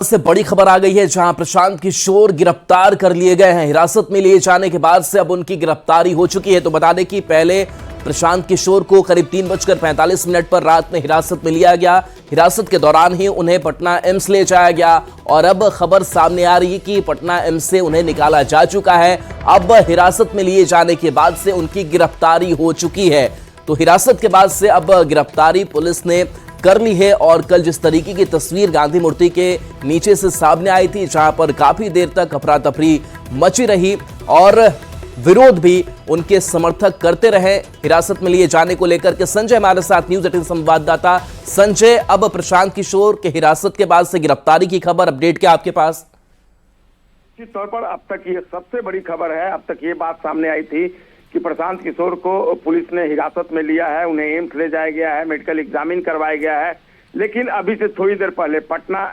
से बड़ी खबर आ गई है, जहां प्रशांत किशोर गिरफ्तार कर लिए गए हैं। हिरासत में लिए जाने के बाद से अब उनकी गिरफ्तारी हो चुकी है। तो बता दें कि पहले प्रशांत किशोर को करीब 3:45 पर रात में हिरासत में लिया गया। हिरासत के दौरान ही उन्हें पटना एम्स ले जाया गया और अब खबर सामने आ रही है कि पटना एम्स से उन्हें निकाला जा चुका है। अब हिरासत में लिए जाने के बाद से उनकी गिरफ्तारी हो चुकी है। तो हिरासत के बाद से अब गिरफ्तारी पुलिस ने कर ली है। और कल जिस तरीके की तस्वीर गांधी मूर्ति के नीचे से सामने आई थी, जहां पर काफी देर तक अफरा तफरी मची रही और विरोध भी उनके समर्थक करते रहे हिरासत में लिए जाने को लेकर के। संजय हमारे साथ, न्यूज़ 18 संवाददाता। संजय, अब प्रशांत किशोर के हिरासत के बाद से गिरफ्तारी की खबर, अपडेट क्या आपके पास? निश्चित तौर पर अब तक ये सबसे बड़ी खबर है। अब तक ये बात सामने आई थी कि प्रशांत किशोर को पुलिस ने हिरासत में लिया है, उन्हें एम्स ले जाया गया है, मेडिकल एग्जामिन करवाया गया है। लेकिन अभी से थोड़ी देर पहले पटना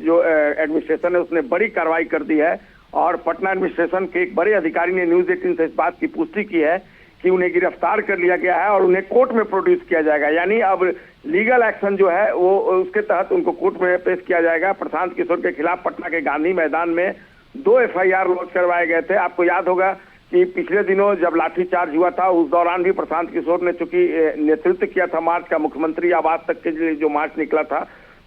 जो एडमिनिस्ट्रेशन है उसने बड़ी कार्रवाई कर दी है और पटना एडमिनिस्ट्रेशन के एक बड़े अधिकारी ने न्यूज़ 18 से इस बात की पुष्टि की है कि उन्हें गिरफ्तार कर लिया गया है और उन्हें कोर्ट में प्रोड्यूस किया जाएगा। यानी अब लीगल एक्शन जो है वो उसके तहत उनको कोर्ट में पेश किया जाएगा। प्रशांत किशोर के खिलाफ पटना के गांधी मैदान में 2 FIR लॉन्च करवाए गए थे। आपको याद होगा कि पिछले दिनों जब लाठीचार्ज हुआ था उस दौरान भी प्रशांत किशोर ने चूंकि नेतृत्व किया था मार्च का, मुख्यमंत्री आवास तक के लिए जो मार्च निकला था,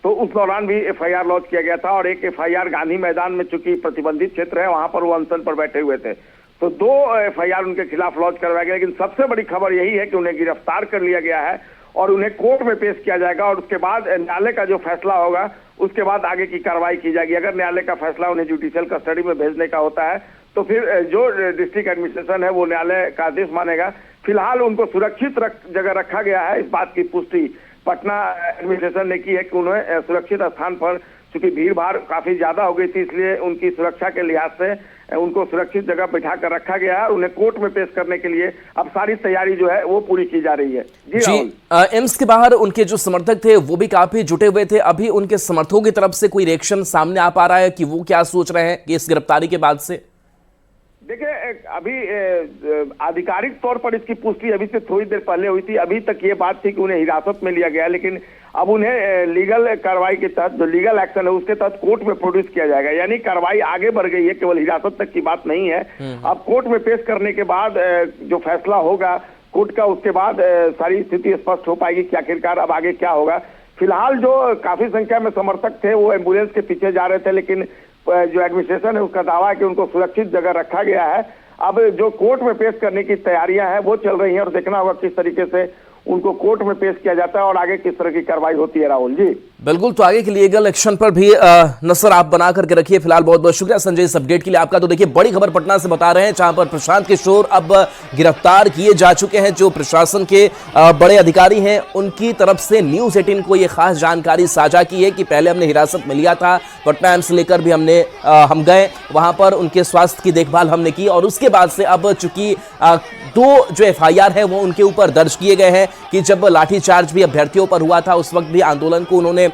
तो उस दौरान भी FIR लॉन्च किया गया था और एक FIR गांधी मैदान में चूंकि प्रतिबंधित क्षेत्र है वहां पर वो अनशन पर बैठे हुए थे, तो 2 FIR उनके खिलाफ लॉन्च करवाया गया। लेकिन सबसे बड़ी खबर यही है कि उन्हें गिरफ्तार कर लिया गया है और उन्हें कोर्ट में पेश किया जाएगा और उसके बाद न्यायालय का जो फैसला होगा उसके बाद आगे की कार्रवाई की जाएगी। अगर न्यायालय का फैसला उन्हें जुडिशियल कस्टडी में भेजने का होता है तो फिर जो डिस्ट्रिक्ट एडमिनिस्ट्रेशन है वो न्यायालय का आदेश मानेगा। फिलहाल उनको सुरक्षित जगह रखा गया है। इस बात की पुष्टि पटना एडमिनिस्ट्रेशन ने की है कि उन्हें सुरक्षित स्थान पर, चूंकि भीड़ भाड़ काफी ज्यादा हो गई थी इसलिए उनकी सुरक्षा के लिहाज से उनको सुरक्षित जगह बैठा कर रखा गया है। उन्हें कोर्ट में पेश करने के लिए अब सारी तैयारी जो है वो पूरी की जा रही है। जी, एम्स के बाहर उनके जो समर्थक थे वो भी काफी जुटे हुए थे। अभी उनके समर्थकों की तरफ से कोई रिएक्शन सामने आ पा रहा है कि वो क्या सोच रहे हैं कि इस गिरफ्तारी के बाद से? देखिए, अभी आधिकारिक तौर पर इसकी पुष्टि अभी से थोड़ी देर पहले हुई थी। अभी तक ये बात थी कि उन्हें हिरासत में लिया गया, लेकिन अब उन्हें लीगल कार्रवाई के तहत, जो लीगल एक्शन है उसके तहत कोर्ट में प्रोड्यूस किया जाएगा। यानी कार्रवाई आगे बढ़ गई है, केवल हिरासत तक की बात नहीं है। अब कोर्ट में पेश करने के बाद जो फैसला होगा कोर्ट का, उसके बाद सारी स्थिति स्पष्ट हो पाएगी कि आखिरकार अब आगे क्या होगा। फिलहाल जो काफी संख्या में समर्थक थे वो एम्बुलेंस के पीछे जा रहे थे, लेकिन जो एडमिनिस्ट्रेशन है उसका दावा है कि उनको सुरक्षित जगह रखा गया है। अब जो कोर्ट में पेश करने की तैयारियां हैं वो चल रही हैं और देखना होगा किस तरीके से उनको कोर्ट में पेश किया जाता है और आगे किस तरह की कार्रवाई होती है। राहुल जी, बिल्कुल, तो आगे के लीगल एक्शन पर भी नजर आप बना करके रखिए। फिलहाल बहुत बहुत शुक्रिया संजय इस अपडेट के लिए आपका। तो देखिए, बड़ी खबर पटना से बता रहे हैं, जहां पर प्रशांत किशोर अब गिरफ्तार किए जा चुके हैं। जो प्रशासन के बड़े अधिकारी हैं उनकी तरफ से न्यूज़ 18 को यह खास जानकारी साझा की है कि पहले हमने हिरासत में लिया था, पटना एम्स लेकर भी हम गए, वहां पर उनके स्वास्थ्य की देखभाल हमने की और उसके बाद से अब चूंकि 2 जो FIR है वो उनके ऊपर दर्ज किए गए हैं कि जब लाठीचार्ज भी अभ्यर्थियों पर हुआ था उस वक्त भी आंदोलन को उन्होंने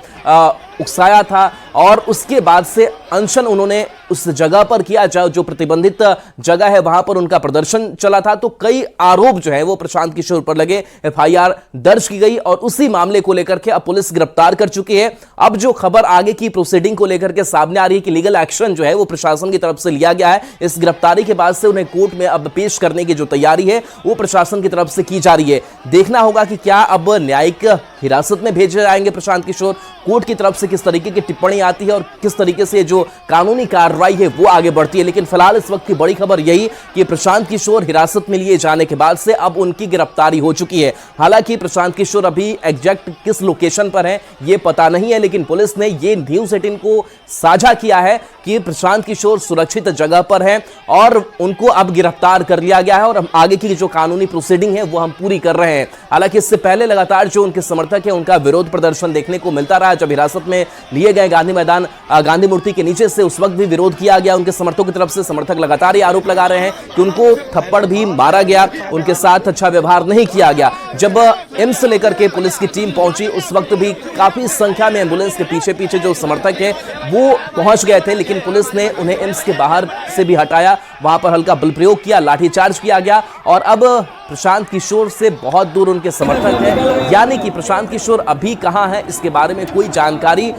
उकसाया था और उसके बाद से अनशन उन्होंने उस जगह पर किया जो प्रतिबंधित जगह है वहां पर उनका प्रदर्शन चला था। तो कई आरोप जो है वो प्रशांत किशोर पर लगे, FIR दर्ज की गई और उसी मामले को लेकर के अब पुलिस गिरफ्तार कर चुकी है। अब जो खबर आगे की प्रोसीडिंग को लेकर के सामने आ रही है कि लीगल एक्शन जो है वो प्रशासन की तरफ से लिया गया है। इस गिरफ्तारी के बाद से उन्हें कोर्ट में अब पेश करने की जो तैयारी है वो प्रशासन की तरफ से की जा रही है। देखना होगा कि क्या अब न्यायिक हिरासत में भेजे जाएंगे प्रशांत किशोर, कोर्ट की तरफ से किस तरीके की टिप्पणी आती है और किस तरीके से जो कानूनी कार्रवाई है वो आगे बढ़ती है। लेकिन फिलहाल इस वक्त की बड़ी खबर यही कि प्रशांत किशोर हिरासत में लिए जाने के बाद से अब उनकी गिरफ्तारी हो चुकी है। हालांकि प्रशांत किशोर अभी एग्जैक्ट किस लोकेशन पर है ये पता नहीं है, लेकिन पुलिस ने ये न्यूज़ 18 को साझा किया है कि प्रशांत किशोर सुरक्षित जगह पर है और उनको अब गिरफ्तार कर लिया गया है और आगे की जो कानूनी प्रोसीडिंग है वो हम पूरी कर रहे हैं। हालांकि इससे पहले लगातार जो उनके समर्थक है उनका विरोध प्रदर्शन देखने को मिलता रहा। जब हिरासत में लिए गए गांधी मैदान गांधी मूर्ति के नीचे से, उस वक्त भी विरोध किया गया उनके समर्थकों की तरफ से। समर्थक लगातार ये आरोप लगा रहे हैं कि उनको थप्पड़ भी मारा गया, उनके साथ अच्छा व्यवहार नहीं किया गया। जब एम्स लेकर के पुलिस की टीम पहुंची उस वक्त भी काफी संख्या में एम्बुलेंस के पीछे पीछे जो समर्थक है वो पहुंच गए थे, लेकिन पुलिस ने उन्हें एम्स के बाहर से भी हटाया, वहां पर हल्का बल प्रयोग किया, लाठीचार्ज किया गया और अब प्रशांत किशोर से बहुत दूर उनके समर्थक हैं, यानी कि प्रशांत किशोर अभी कहां है इसके बारे में कोई जानकारी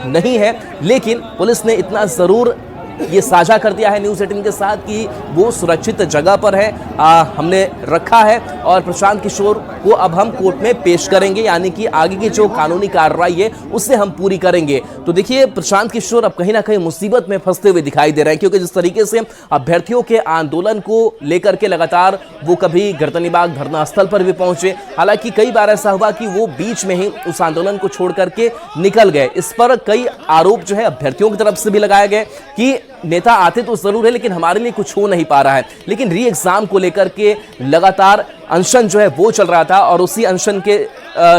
नहीं है। लेकिन पुलिस ने इतना जरूर ये साझा कर दिया है न्यूज़ 18 के साथ कि वो सुरक्षित जगह पर है, हमने रखा है और प्रशांत किशोर को अब हम कोर्ट में पेश करेंगे, यानी कि आगे की जो कानूनी कार्रवाई है उससे हम पूरी करेंगे। तो देखिए प्रशांत किशोर अब कहीं ना कहीं मुसीबत में फंसते हुए दिखाई दे रहे हैं, क्योंकि जिस तरीके से अभ्यर्थियों के आंदोलन को लेकर के लगातार वो कभी गर्दनीबाग धरना स्थल पर भी पहुंचे, हालांकि कई बार ऐसा हुआ कि वो बीच में ही उस आंदोलन को छोड़ करके निकल गए। इस पर कई आरोप जो है अभ्यर्थियों की तरफ से भी लगाए गए कि नेता आते तो जरूर है लेकिन हमारे लिए कुछ हो नहीं पा रहा है। लेकिन री एग्जाम को लेकर के लगातार अनशन जो है वो चल रहा था और उसी अनशन के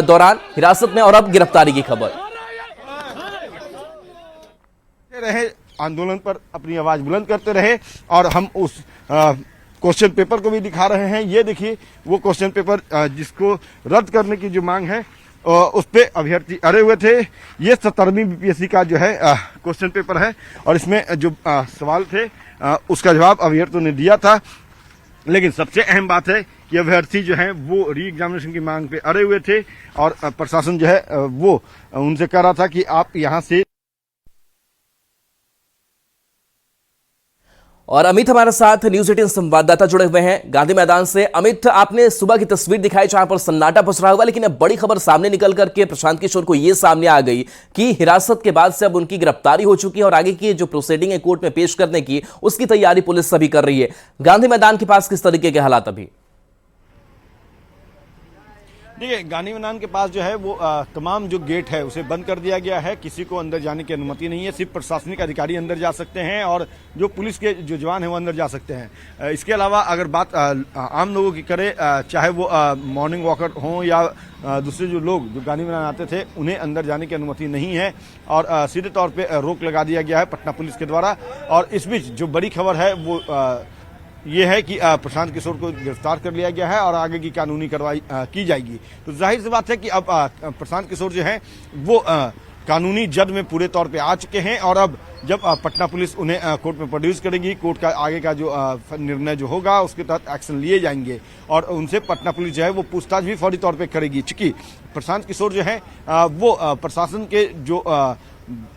दौरान हिरासत में और अब गिरफ्तारी की खबर रहे, आंदोलन पर अपनी आवाज बुलंद करते रहे और हम उस क्वेश्चन पेपर को भी दिखा रहे हैं। ये देखिए वो क्वेश्चन पेपर जिसको रद्द करने की जो मांग है उस पे अभ्यर्थी अड़े हुए थे। ये 17वीं बीपीएससी का जो है क्वेश्चन पेपर है और इसमें जो सवाल थे उसका जवाब अभ्यर्थियों ने दिया था। लेकिन सबसे अहम बात है कि अभ्यर्थी जो है वो री एग्जामिनेशन की मांग पे अड़े हुए थे और प्रशासन जो है वो उनसे कह रहा था कि आप यहाँ से। और अमित हमारे साथ न्यूज़ 18 संवाददाता जुड़े हुए हैं गांधी मैदान से। अमित, आपने सुबह की तस्वीर दिखाई जहां पर सन्नाटा पसरा हुआ, लेकिन अब बड़ी खबर सामने निकल करके प्रशांत किशोर को यह सामने आ गई कि हिरासत के बाद से अब उनकी गिरफ्तारी हो चुकी है और आगे की जो प्रोसीडिंग है कोर्ट में पेश करने की उसकी तैयारी पुलिस सभी कर रही है। गांधी मैदान के पास किस तरीके के हालात अभी? देखिए गांधी मैदान के पास जो है वो तमाम जो गेट है उसे बंद कर दिया गया है, किसी को अंदर जाने की अनुमति नहीं है। सिर्फ प्रशासनिक अधिकारी अंदर जा सकते हैं और जो पुलिस के जो जवान हैं वो अंदर जा सकते हैं। इसके अलावा अगर बात आम लोगों की करें, चाहे वो मॉर्निंग वॉकर हों या दूसरे जो लोग जो गांधी मैदान आते थे उन्हें अंदर जाने की अनुमति नहीं है और सीधे तौर पर रोक लगा दिया गया है पटना पुलिस के द्वारा। और इस बीच जो बड़ी खबर है वो ये है कि प्रशांत किशोर को गिरफ्तार कर लिया गया है और आगे की कानूनी कार्रवाई की जाएगी। तो जाहिर सी बात है कि अब प्रशांत किशोर जो है वो कानूनी जद में पूरे तौर पे आ चुके हैं और अब जब पटना पुलिस उन्हें कोर्ट में प्रोड्यूस करेगी, कोर्ट का आगे का जो निर्णय जो होगा उसके तहत एक्शन लिए जाएंगे और उनसे पटना पुलिस जो है वो पूछताछ भी फौरी तौर पे करेगी। चूंकि प्रशांत किशोर जो है वो प्रशासन के जो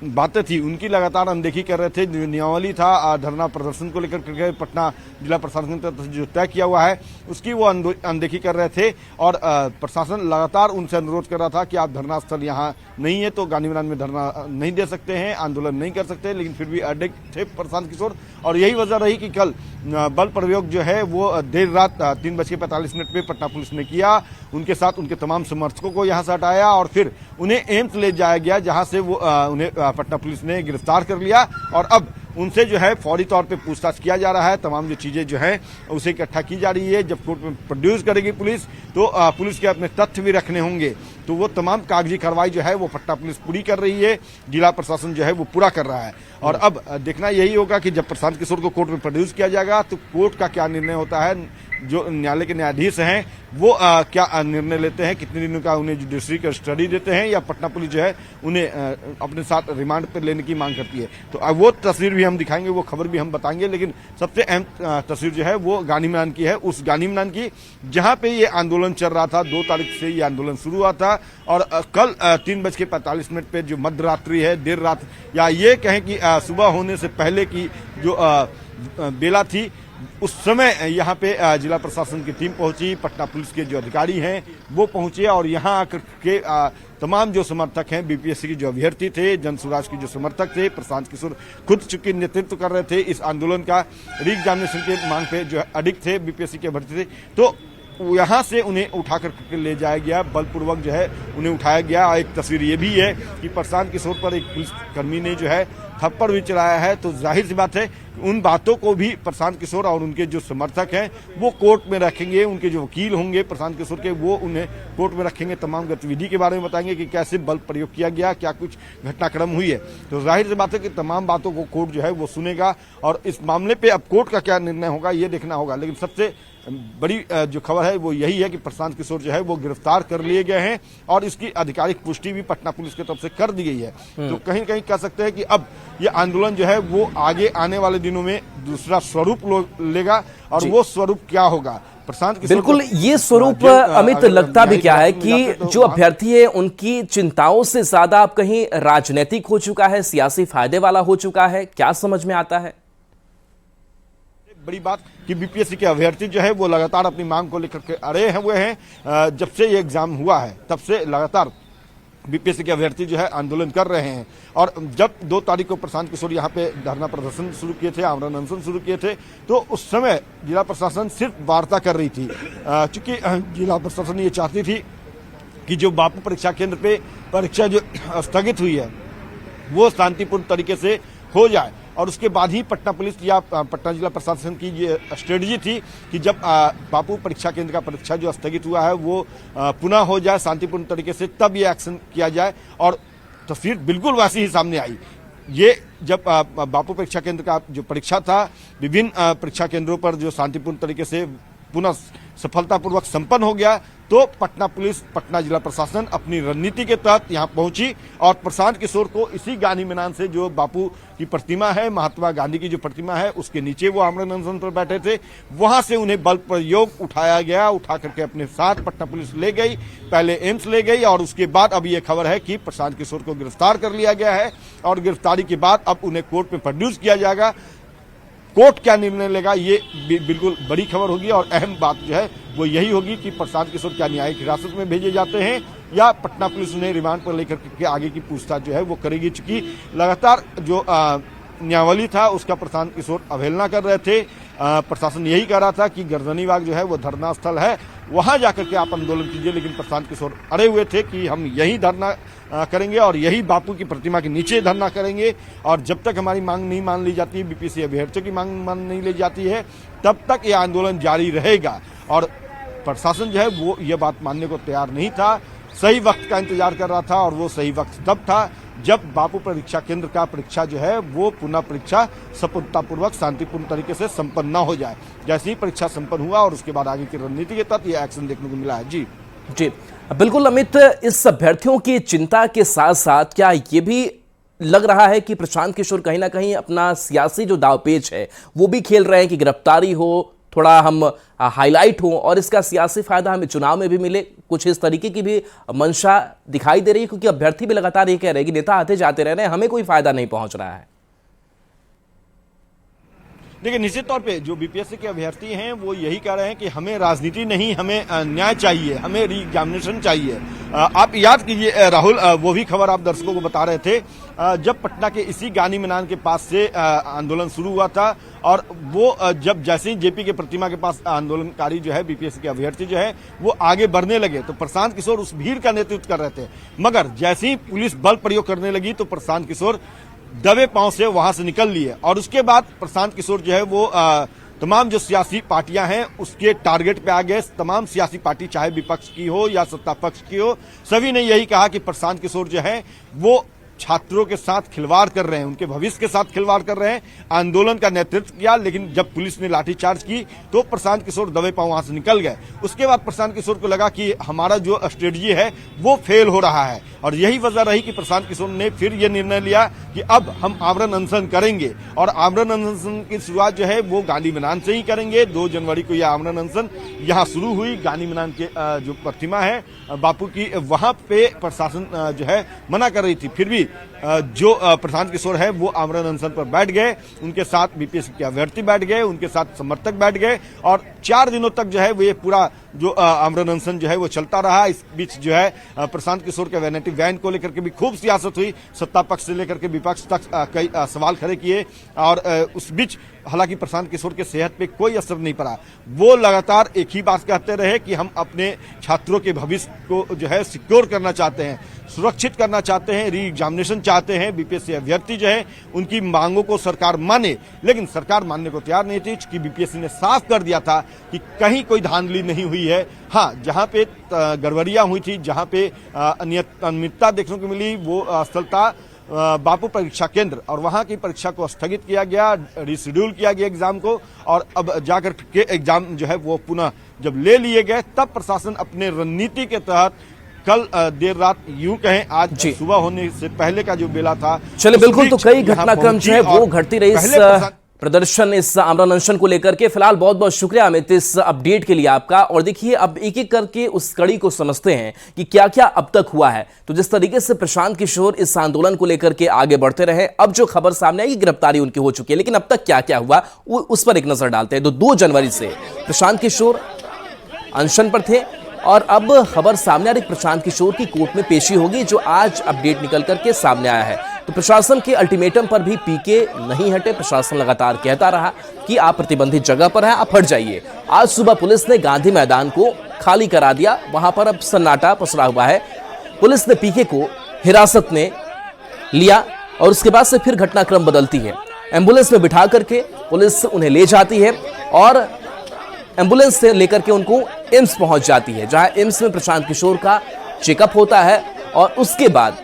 बातें थी उनकी लगातार अनदेखी कर रहे थे। जो नियमावली था धरना प्रदर्शन को लेकर पटना जिला प्रशासन ने जो तय किया हुआ है उसकी वो अनदेखी कर रहे थे और प्रशासन लगातार उनसे अनुरोध कर रहा था कि आप धरना स्थल यहाँ नहीं है तो गांधी मैदान में धरना नहीं दे सकते हैं, आंदोलन नहीं कर सकते, लेकिन फिर भी अड़े थे प्रशांत किशोर। और यही वजह रही कि कल बल प्रयोग जो है वो देर रात 3:45 पे पटना पुलिस ने किया। उनके साथ उनके तमाम समर्थकों को यहाँ से हटाया और फिर उन्हें एम्स ले जाया गया, जहाँ से वो उन्हें पटना पुलिस ने गिरफ्तार कर लिया और अब उनसे जो है फौरी तौर पे पूछताछ किया जा रहा है। तमाम जो चीजें जो है उसे इकट्ठा की जा रही है। जब कोर्ट में प्रोड्यूस करेगी पुलिस तो पुलिस के अपने तथ्य भी रखने होंगे, तो वो तमाम कागजी कार्रवाई जो है वो पटना पुलिस पूरी कर रही है, जिला प्रशासन जो है वो पूरा कर रहा है। और अब देखना यही होगा कि जब प्रशांत किशोर को कोर्ट में प्रोड्यूस किया जाएगा तो कोर्ट का क्या निर्णय होता है, जो न्यायालय के न्यायाधीश हैं वो क्या निर्णय लेते हैं, कितने दिनों का उन्हें जुडिशरी का स्टडी देते हैं या पटना पुलिस जो है उन्हें अपने साथ रिमांड पर लेने की मांग करती है। तो वो तस्वीर भी हम दिखाएंगे, वो खबर भी हम बताएंगे, लेकिन सबसे अहम तस्वीर जो है वो गांधी मैदान की है, उस गांधी मैदान की जहां पे ये आंदोलन चल रहा था। 2 तारीख से ये आंदोलन शुरू हुआ था और कल 3:45 पे जो मध्य रात्रि है, देर रात या ये कहें कि सुबह होने से पहले की जो बेला थी उस समय यहाँ पे जिला प्रशासन की टीम पहुंची, पटना पुलिस के जो अधिकारी हैं वो पहुंचे और यहाँ आकर के तमाम जो समर्थक हैं बीपीएससी के जो अभ्यर्थी थे, जन स्वराज के जो समर्थक थे, प्रशांत किशोर खुद चूंकि नेतृत्व कर रहे थे इस आंदोलन का, री एग्जामिनेशन के मांग पे जो अडिग थे बीपीएससी के अभ्यर्थी थे, तो यहाँ से उन्हें उठा कर ले जाया गया, बलपूर्वक जो है उन्हें उठाया गया। एक तस्वीर ये भी है कि प्रशांत किशोर पर एक पुलिसकर्मी ने जो है थप्पड़ भी चलाया है। तो जाहिर सी बात है उन बातों को भी प्रशांत किशोर और उनके जो समर्थक हैं वो कोर्ट में रखेंगे, उनके जो वकील होंगे प्रशांत किशोर के वो उन्हें कोर्ट में रखेंगे, तमाम गतिविधि के बारे में बताएंगे कि कैसे बल प्रयोग किया गया, क्या कुछ घटनाक्रम हुई है। तो जाहिर सी बात है कि तमाम बातों को कोर्ट जो है वो सुनेगा और इस मामले पे अब कोर्ट का क्या निर्णय होगा ये देखना होगा। लेकिन सबसे बड़ी जो खबर है वो यही है कि प्रशांत किशोर जो है वो गिरफ्तार कर लिए गए हैं और इसकी आधिकारिक पुष्टि भी पटना पुलिस की तरफ से कर दी गई है। तो कहीं कहीं कह सकते हैं कि अब ये आंदोलन जो है वो आगे आने वाले दिनों में दूसरा स्वरूप लेगा और वो स्वरूप क्या होगा, प्रशांत किशोर बिल्कुल को- ये स्वरूप जेल, अमित अगर लगता भी न्यायिक क्या है हिरासत में कि जाते तो जो वहाँ- अभ्यर्थी है उनकी चिंताओं से ज्यादा आप कहीं राजनीतिक हो चुका है, सियासी फायदे वाला हो चुका है, क्या समझ में आता है? बड़ी बात कि बीपीएससी के अभ्यर्थी जो है वो लगातार अपनी मांग को लेकर के अड़े हुए हैं। जब से ये एग्जाम हुआ है तब से लगातार बीपीएससी के अभ्यर्थी जो है आंदोलन कर रहे हैं। और जब 2 तारीख को प्रशांत किशोर यहाँ पे धरना प्रदर्शन शुरू किए थे, आमरण अनशन शुरू किए थे, तो उस समय जिला प्रशासन सिर्फ वार्ता कर रही थी। चूंकि जिला प्रशासन ये चाहती थी कि जो बापू परीक्षा केंद्र पे परीक्षा जो स्थगित हुई है वो शांतिपूर्ण तरीके से हो जाए, और उसके बाद ही पटना पुलिस या पटना जिला प्रशासन की ये स्ट्रेटजी थी कि जब बापू परीक्षा केंद्र का परीक्षा जो स्थगित हुआ है वो पुनः हो जाए शांतिपूर्ण तरीके से, तब ये एक्शन किया जाए। और तस्वीर बिल्कुल वैसी ही सामने आई। ये जब बापू परीक्षा केंद्र का जो परीक्षा था, विभिन्न परीक्षा केंद्रों पर जो शांतिपूर्ण तरीके से पुनः सफलतापूर्वक संपन्न हो गया, तो पटना पुलिस, पटना जिला प्रशासन अपनी रणनीति के तहत यहां पहुंची और प्रशांत किशोर को इसी गांधी मैदान से, जो बापू की प्रतिमा है, महात्मा गांधी की जो प्रतिमा है, उसके नीचे वो आमरण अनशन पर बैठे थे, वहां से उन्हें बल प्रयोग उठाया गया। उठा करके अपने साथ पटना पुलिस ले गई, पहले एम्स ले गई, और उसके बाद अब ये खबर है कि प्रशांत किशोर को गिरफ्तार कर लिया गया है। और गिरफ्तारी के बाद अब उन्हें कोर्ट में प्रोड्यूस किया जाएगा। कोर्ट क्या निर्णय लेगा ये बिल्कुल बड़ी खबर होगी, और अहम बात जो है वो यही होगी कि प्रशांत किशोर क्या न्यायिक हिरासत में भेजे जाते हैं या पटना पुलिस उन्हें रिमांड पर लेकर के आगे की पूछताछ जो है वो करेगी। चूंकि लगातार जो न्यायावली था उसका प्रशांत किशोर अवहेलना कर रहे थे। प्रशासन यही कह रहा था कि गर्दनीबाग जो है वो धरना स्थल है, वहां जाकर के आप आंदोलन कीजिए, लेकिन प्रशांत किशोर अड़े हुए थे कि हम यही धरना करेंगे और यही बापू की प्रतिमा के नीचे धरना करेंगे, और जब तक हमारी मांग नहीं मान ली जाती है, बीपीएससी अभ्यर्थियों की मांग मान नहीं ली जाती है, तब तक ये आंदोलन जारी रहेगा। और प्रशासन जो है वो ये बात मानने को तैयार नहीं था, सही वक्त का इंतजार कर रहा था, और वो सही वक्त तब था जब बापू परीक्षा केंद्र का परीक्षा जो है वो पुनः परीक्षा सफलतापूर्वक शांतिपूर्ण तरीके से संपन्न न हो जाए। जैसे ही परीक्षा संपन्न हुआ और उसके बाद आगे की रणनीति के तहत यह एक्शन देखने को मिला है। जी जी बिल्कुल अमित, इस अभ्यर्थियों की चिंता के साथ साथ क्या ये भी लग रहा है कि प्रशांत किशोर कहीं ना कहीं अपना सियासी जो दावपेच है वो भी खेल रहे हैं कि गिरफ्तारी हो, थोड़ा हम हाईलाइट हो और इसका सियासी फायदा हमें चुनाव में भी मिले? कुछ इस तरीके की भी मंशा दिखाई दे रही है, क्योंकि अभ्यर्थी भी लगातार ये कह रहे हैं कि नेता आते जाते रह रहे हैं, हमें कोई फायदा नहीं पहुंच रहा है। देखिए, निश्चित तौर पे जो बीपीएससी के अभ्यर्थी हैं वो यही कह रहे हैं कि हमें राजनीति नहीं, हमें न्याय चाहिए, हमें री एग्जामिनेशन चाहिए। आप याद कीजिए राहुल, वो भी खबर आप दर्शकों को बता रहे थे, जब पटना के इसी गांधी मैदान के पास से आंदोलन शुरू हुआ था, और वो जब जैसे ही जेपी के प्रतिमा के पास आंदोलनकारी जो है, बीपीएससी के अभ्यर्थी जो है वो आगे बढ़ने लगे, तो प्रशांत किशोर उस भीड़ का नेतृत्व कर रहे थे। मगर जैसे ही पुलिस बल प्रयोग करने लगी तो प्रशांत किशोर दबे पांव से वहां से निकल लिए, और उसके बाद प्रशांत किशोर जो है वो तमाम जो सियासी पार्टियां हैं उसके टारगेट पे आ गए। तमाम सियासी पार्टी, चाहे विपक्ष की हो या सत्ता पक्ष की हो, सभी ने यही कहा कि प्रशांत किशोर जो है वो छात्रों के साथ खिलवाड़ कर रहे हैं, उनके भविष्य के साथ खिलवाड़ कर रहे हैं। आंदोलन का नेतृत्व किया, लेकिन जब पुलिस ने लाठीचार्ज की तो प्रशांत किशोर दबे पांव वहां से निकल गए। उसके बाद प्रशांत किशोर को लगा कि हमारा जो स्ट्रेटजी है वो फेल हो रहा है, और यही वजह रही कि प्रशांत किशोर ने फिर यह निर्णय लिया कि अब हम आमरण अनशन करेंगे, और आमरण अनशन की शुरुआत जो है वो गांधी मैदान से ही करेंगे। 2 जनवरी को यह आमरण अनशन यहाँ शुरू हुई। गांधी मैदान के जो प्रतिमा है बापू की, वहां पे प्रशासन जो है मना कर रही थी, फिर भी जो प्रशांत किशोर है वो आमरण अनशन पर बैठ गए, उनके साथ बीपीएससी के अभ्यर्थी बैठ गए, उनके साथ समर्थक बैठ गए, और 4 दिनों तक जो है वो ये पूरा जो आमरण अनशन जो है वो चलता रहा। इस बीच जो है प्रशांत किशोर के वैनिटी वैन को लेकर के भी खूब सियासत हुई, सत्ता पक्ष से लेकर के विपक्ष तक कई सवाल खड़े किए, और उस बीच हालांकि प्रशांत किशोर के सेहत पे कोई असर नहीं पड़ा। वो लगातार एक ही बात कहते रहे कि हम अपने छात्रों के भविष्य को जो है सिक्योर करना चाहते हैं, सुरक्षित करना चाहते हैं, री एग्जामिनेशन चाहते हैं। बीपीएससी अभ्यर्थी जो है उनकी मांगों को सरकार माने, लेकिन सरकार मानने को तैयार नहीं थी, क्योंकि बीपीएससी ने साफ कर दिया था कि कहीं कोई धांधली नहीं हुई है। हाँ, जहां पे गड़बड़ियां हुई थी, जहां पे अनियमितता देखने को मिली, वो स्थल था बापू परीक्षा केंद्र, और वहां की परीक्षा को स्थगित किया गया, रिशेड्यूल किया गया एग्जाम को, और अब जाकर के एग्जाम जो है वो पुनः जब ले लिए गए, तब प्रशासन अपने रणनीति के तहत कल देर रात, यूं कहें आज सुबह होने से पहले का जो बेला था, चले बिल्कुल, तो कई घटनाक्रम जो है वो घटती रही। प्रदर्शन, इस आमरण अनशन को लेकर के। फिलहाल बहुत बहुत शुक्रिया अमित इस अपडेट के लिए आपका। और देखिए अब एक एक करके उस कड़ी को समझते हैं कि क्या क्या अब तक हुआ है। तो जिस तरीके से प्रशांत किशोर इस आंदोलन को लेकर के आगे बढ़ते रहे, अब जो खबर सामने आई गिरफ्तारी उनकी हो चुकी है, लेकिन अब तक क्या क्या हुआ उस पर एक नजर डालते हैं। तो 2 जनवरी से प्रशांत किशोर अनशन पर थे और अब खबर सामने आ रही प्रशांत किशोर की कोर्ट में पेशी होगी, जो आज अपडेट निकल करके सामने आया है। तो प्रशासन के अल्टीमेटम पर भी पीके नहीं हटे। प्रशासन लगातार कहता रहा कि आप प्रतिबंधित जगह पर हैं, आप हट जाइए। आज सुबह पुलिस ने गांधी मैदान को खाली करा दिया, वहां पर अब सन्नाटा पसरा हुआ है। पुलिस ने पीके को हिरासत में लिया और उसके बाद से फिर घटनाक्रम बदलती है। एम्बुलेंस में बिठा करके पुलिस उन्हें ले जाती है और एम्बुलेंस से लेकर के उनको एम्स पहुंच जाती है, जहां एम्स में प्रशांत किशोर का चेकअप होता है। और उसके बाद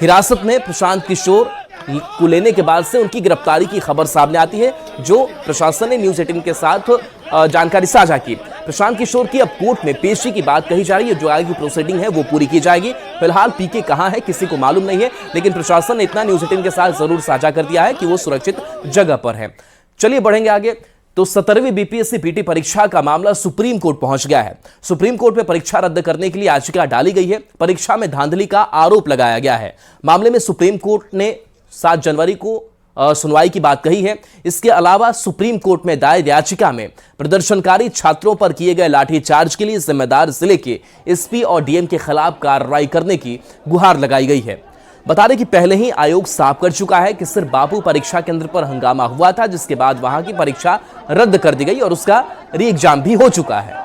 हिरासत में प्रशांत किशोर को लेने के बाद से उनकी गिरफ्तारी की खबर सामने आती है, जो प्रशासन ने न्यूज़ 18 के साथ जानकारी साझा की। प्रशांत किशोर की अब कोर्ट में पेशी की बात कही जा रही है, जो आगे की प्रोसीडिंग है वो पूरी की जाएगी। फिलहाल पीके कहां है किसी को मालूम नहीं है, लेकिन प्रशासन ने इतना न्यूज़ 18 के साथ जरूर साझा कर दिया है कि वो सुरक्षित जगह पर है। चलिए बढ़ेंगे आगे। तो 17वीं बीपीएससी पीटी परीक्षा का मामला सुप्रीम कोर्ट पहुंच गया है। सुप्रीम कोर्ट में परीक्षा रद्द करने के लिए याचिका डाली गई है। परीक्षा में धांधली का आरोप लगाया गया है। मामले में सुप्रीम कोर्ट ने 7 जनवरी को सुनवाई की बात कही है। इसके अलावा सुप्रीम कोर्ट में दायर याचिका में प्रदर्शनकारी छात्रों पर किए गए लाठीचार्ज के लिए जिम्मेदार जिले के एसपी और डीएम के खिलाफ कार्रवाई करने की गुहार लगाई गई है। बता दें कि पहले ही आयोग साफ कर चुका है कि सिर्फ बापू परीक्षा केंद्र पर हंगामा हुआ था, जिसके बाद वहां की परीक्षा रद्द कर दी गई और उसका री एग्जाम भी हो चुका है।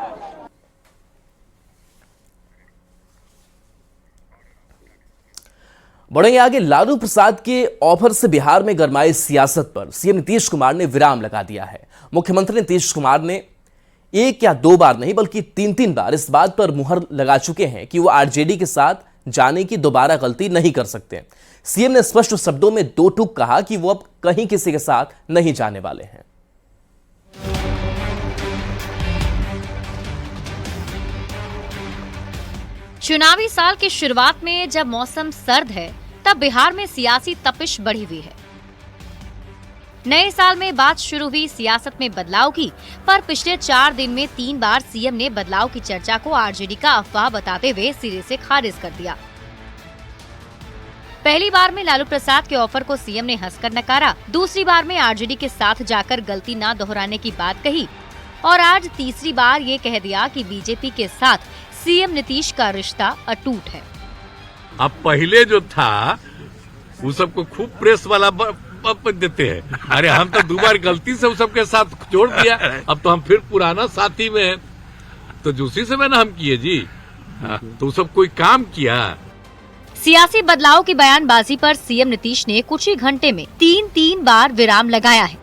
बढ़ेंगे आगे। लालू प्रसाद के ऑफर से बिहार में गरमाई सियासत पर सीएम नीतीश कुमार ने विराम लगा दिया है। मुख्यमंत्री नीतीश कुमार ने 1 या 2 बार नहीं बल्कि 3 बार इस बात पर मुहर लगा चुके हैं कि वो आरजेडी के साथ जाने की दोबारा गलती नहीं कर सकते। सीएम ने स्पष्ट शब्दों में 2 टूक कहा कि वो अब कहीं किसी के साथ नहीं जाने वाले हैं। चुनावी साल की शुरुआत में जब मौसम सर्द है, तब बिहार में सियासी तपिश बढ़ी हुई है। नए साल में बात शुरू हुई सियासत में बदलाव की, पर पिछले 4 दिन में 3 बार सीएम ने बदलाव की चर्चा को आरजेडी का अफवाह बताते हुए सिरे से खारिज कर दिया। पहली बार में लालू प्रसाद के ऑफर को सीएम ने हंसकर नकारा, दूसरी बार में आरजेडी के साथ जाकर गलती न दोहराने की बात कही और आज तीसरी बार ये कह दिया कि बीजेपी के साथ सीएम नीतीश का रिश्ता अटूट है। अब पहले जो था वो सबको खूब प्रेस वाला देते हैं। अरे हम तो 2 बार गलती से सबके साथ जोड़ दिया, अब तो हम फिर पुराना साथी में है। तो दूसरी समय ना हम किए जी, तो सब कोई काम किया। सियासी बदलाव की बयानबाजी पर सीएम नीतीश ने कुछ ही घंटे में 3 बार विराम लगाया है।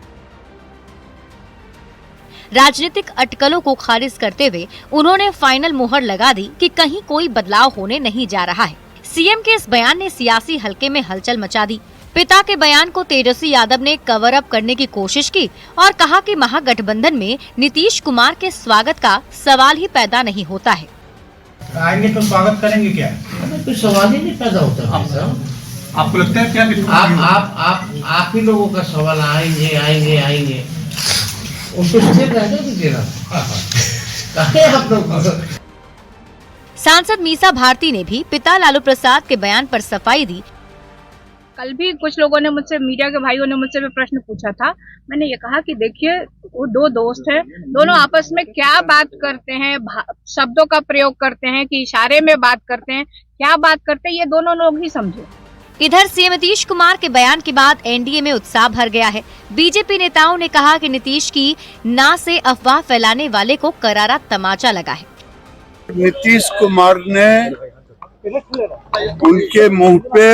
राजनीतिक अटकलों को खारिज करते हुए उन्होंने फाइनल मुहर लगा दी कि कहीं कोई बदलाव होने नहीं जा रहा है। सीएम के इस बयान ने सियासी हलके में हलचल मचा दी। पिता के बयान को तेजस्वी यादव ने कवर अप करने की कोशिश की और कहा कि महागठबंधन में नीतीश कुमार के स्वागत का सवाल ही पैदा नहीं होता है। आएंगे तो स्वागत करेंगे क्या? कोई सवाल ही नहीं पैदा होता। आपको लगता है क्या कि आप ही लोगों का सवाल आएंगे आएंगे आएंगे, उनको स्थिर रहने दीजिए ना। कहे आप लोग। सांसद मीसा भारती ने भी पिता लालू प्रसाद के बयान पर सफाई दी। कल भी कुछ लोगों ने मुझसे, मीडिया के भाइयों ने मुझसे भी प्रश्न पूछा था। मैंने ये कहा कि देखिए वो 2 दोस्त हैं, दोनों आपस में क्या बात करते हैं, शब्दों का प्रयोग करते हैं कि इशारे में बात करते हैं, क्या बात करते हैं, ये दोनों लोग ही समझे। इधर सीएम नीतीश कुमार के बयान के बाद एनडीए में उत्साह भर गया है। बीजेपी नेताओं ने कहा कि नीतीश की ना से अफवाह फैलाने वाले को करारा तमाचा लगा है। नीतीश कुमार ने उनके मुंह पे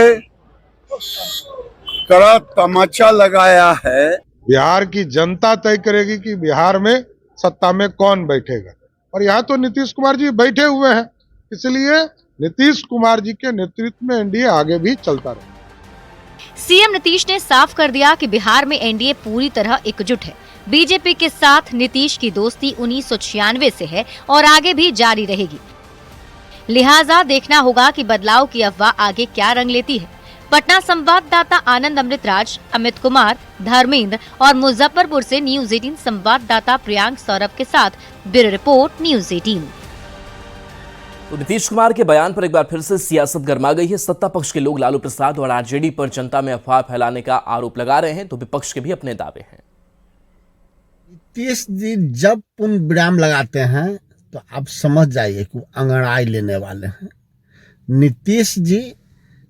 कड़ा तमाचा लगाया है। बिहार की जनता तय करेगी कि बिहार में सत्ता में कौन बैठेगा, और यहाँ तो नीतीश कुमार जी बैठे हुए हैं, इसलिए नीतीश कुमार जी के नेतृत्व में एनडीए आगे भी चलता रहे। सीएम नीतीश ने साफ कर दिया कि बिहार में एनडीए पूरी तरह एकजुट है। बीजेपी के साथ नीतीश की दोस्ती 1996 से है और आगे भी जारी रहेगी। लिहाजा देखना होगा कि बदलाव की अफवाह आगे क्या रंग लेती है। पटना संवाददाता आनंद अमृतराज, अमित कुमार, धर्मेंद्र और मुजफ्फरपुर से न्यूज 18 संवाददाता प्रियांक सौरभ के साथ ब्यूरो रिपोर्ट न्यूज 18। तो नीतीश कुमार के बयान पर एक बार फिर से सियासत गर्मा गई है। सत्ता पक्ष के लोग लालू प्रसाद और आरजेडी पर जनता में अफवाह फैलाने का आरोप लगा रहे हैं, तो विपक्ष के भी अपने दावे हैं। नीतीश जी जब पूर्ण विराम लगाते हैं तो आप समझ जाइए कि अंगड़ाई लेने वाले हैं। नीतीश जी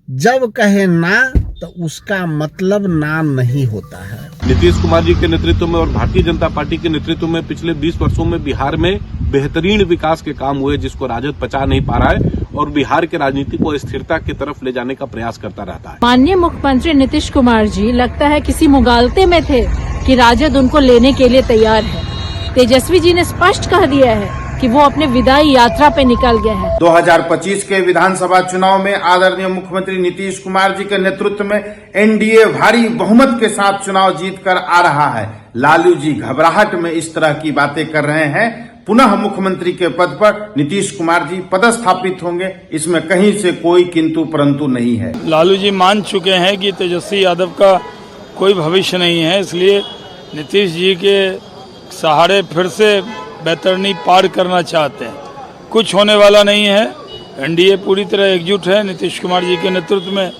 जब कहे ना तो उसका मतलब ना नहीं होता है। नीतीश कुमार जी के नेतृत्व में और भारतीय जनता पार्टी के नेतृत्व में पिछले 20 वर्षों में बिहार में बेहतरीन विकास के काम हुए, जिसको राजद पचा नहीं पा रहा है और बिहार के राजनीति को स्थिरता की तरफ ले जाने का प्रयास करता रहता है। माननीय मुख्यमंत्री नीतीश कुमार जी लगता है किसी मुगालते में थे कि राजद उनको लेने के लिए तैयार है। तेजस्वी जी ने स्पष्ट कह दिया है कि वो अपने विदाई यात्रा पे निकल गए हैं। 2025 के विधानसभा चुनाव में आदरणीय मुख्यमंत्री नीतीश कुमार जी के नेतृत्व में एनडीए भारी बहुमत के साथ चुनाव जीतकर आ रहा है। लालू जी घबराहट में इस तरह की बातें कर रहे हैं। पुनः मुख्यमंत्री के पद पर नीतीश कुमार जी पदस्थापित होंगे, इसमें कहीं से कोई किंतु परंतु नहीं है। लालू जी मान चुके हैं कि तेजस्वी यादव का कोई भविष्य नहीं है, इसलिए नीतीश जी के सहारे फिर से बैतरनी पार करना चाहते हैं। कुछ होने वाला नहीं है। एनडीए पूरी तरह एकजुट है नीतीश कुमार जी के नेतृत्व में।